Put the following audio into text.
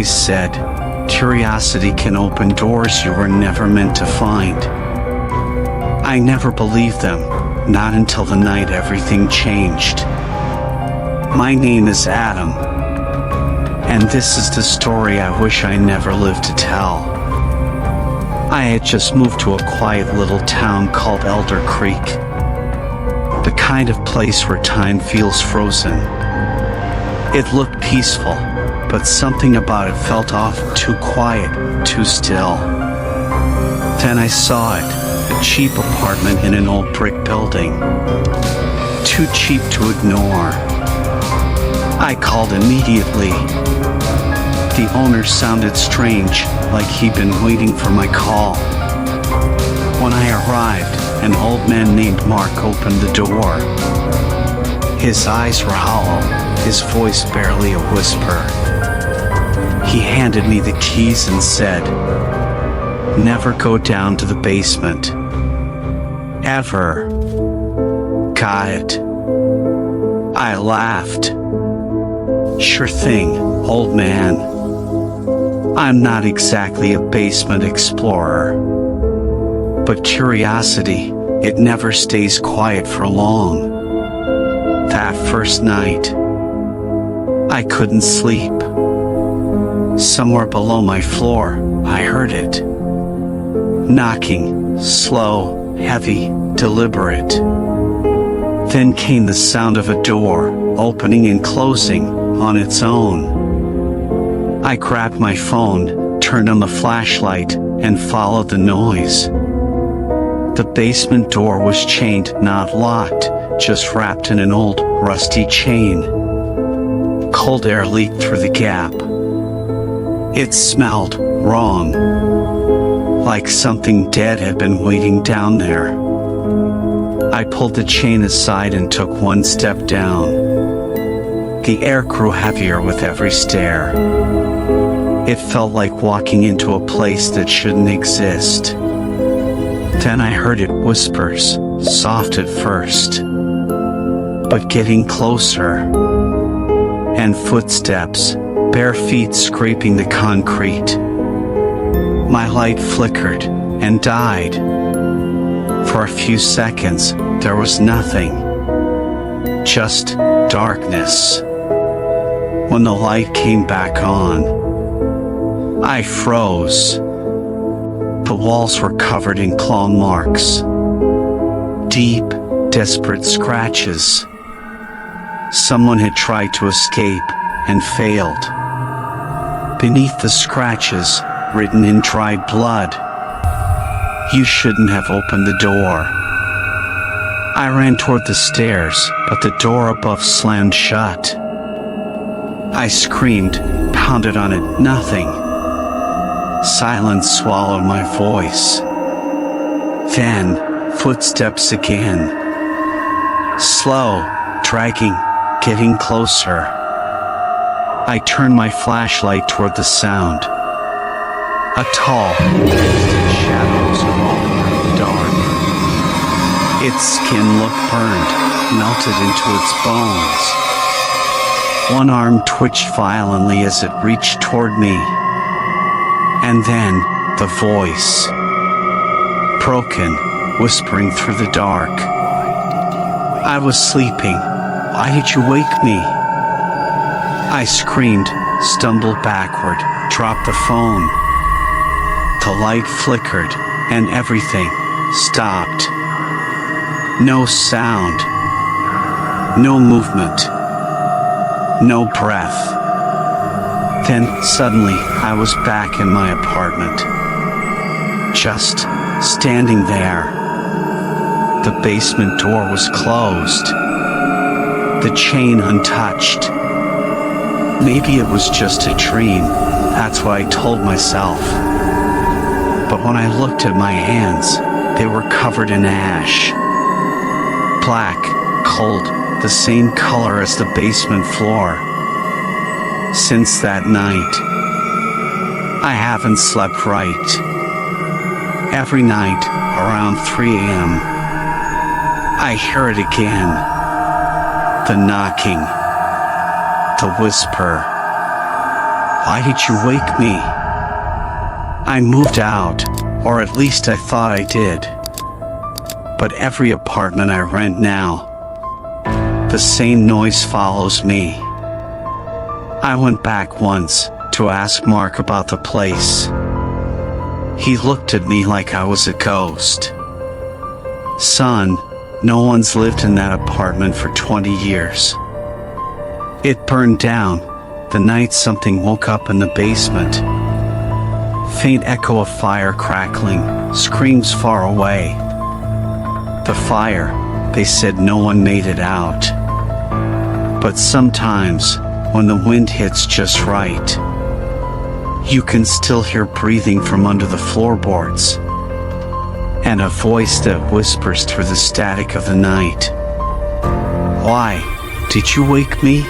always said, curiosity can open doors you were never meant to find. I never believed them, not until the night everything changed. My name is Adam, and this is the story I wish I never lived to tell. I had just moved to a quiet little town called Elder Creek. The kind of place where time feels frozen. It looked peaceful, but something about it felt off, too quiet, too still. Then I saw it, a cheap apartment in an old brick building. Too cheap to ignore. I called immediately. The owner sounded strange, like he'd been waiting for my call. When I arrived, an old man named Mark opened the door. His eyes were hollow, his voice barely a whisper. He handed me the keys and said, "Never go down to the basement. Ever." Got it. I laughed. Sure thing, old man. I'm not exactly a basement explorer. But curiosity, it never stays quiet for long. That first night, I couldn't sleep. Somewhere below my floor, I heard it. Knocking, slow, heavy, deliberate. Then came the sound of a door, opening and closing, on its own. I grabbed my phone, turned on the flashlight, and followed the noise. The basement door was chained, not locked, just wrapped in an old, rusty chain. Cold air leaked through the gap. It smelled wrong, like something dead had been waiting down there. I pulled the chain aside and took one step down. The air grew heavier with every stair. It felt like walking into a place that shouldn't exist. Then I heard it whispers, soft at first, but getting closer. And footsteps, bare feet scraping the concrete. My light flickered and died. For a few seconds, there was nothing. Just darkness. When the light came back on, I froze. The walls were covered in claw marks. Deep, desperate scratches. Someone had tried to escape and failed. Beneath the scratches, written in dried blood, "You shouldn't have opened the door." I ran toward the stairs, but the door above slammed shut. I screamed, pounded on it, nothing. Silence swallowed my voice. Then, footsteps again. Slow, dragging, getting closer. I turned my flashlight toward the sound. A tall, twisted shadow was crawling out of the dark. Its skin looked burned, melted into its bones. One arm twitched violently as it reached toward me. And then, the voice. Broken, whispering through the dark. I was sleeping. Why did you wake me? I screamed, stumbled backward, dropped the phone. The light flickered, and everything stopped. No sound. No movement. No breath. Then, suddenly, I was back in my apartment. Just standing there. The basement door was closed. The chain untouched. Maybe it was just a dream, that's what I told myself. But when I looked at my hands, they were covered in ash. Black, cold, the same color as the basement floor. Since that night, I haven't slept right. Every night, around 3 a.m., I hear it again. The knocking, the whisper, Why did you wake me? I moved out, or at least I thought I did. But every apartment I rent now, the same noise follows me. I went back once to ask Mark about the place. He looked at me like I was a ghost. Son, no one's lived in that apartment for 20 years. It burned down the night something woke up in the basement. Faint echo of fire crackling, screams far away. The fire, they said no one made it out. But sometimes, when the wind hits just right, you can still hear breathing from under the floorboards, and a voice that whispers through the static of the night. Why did you wake me?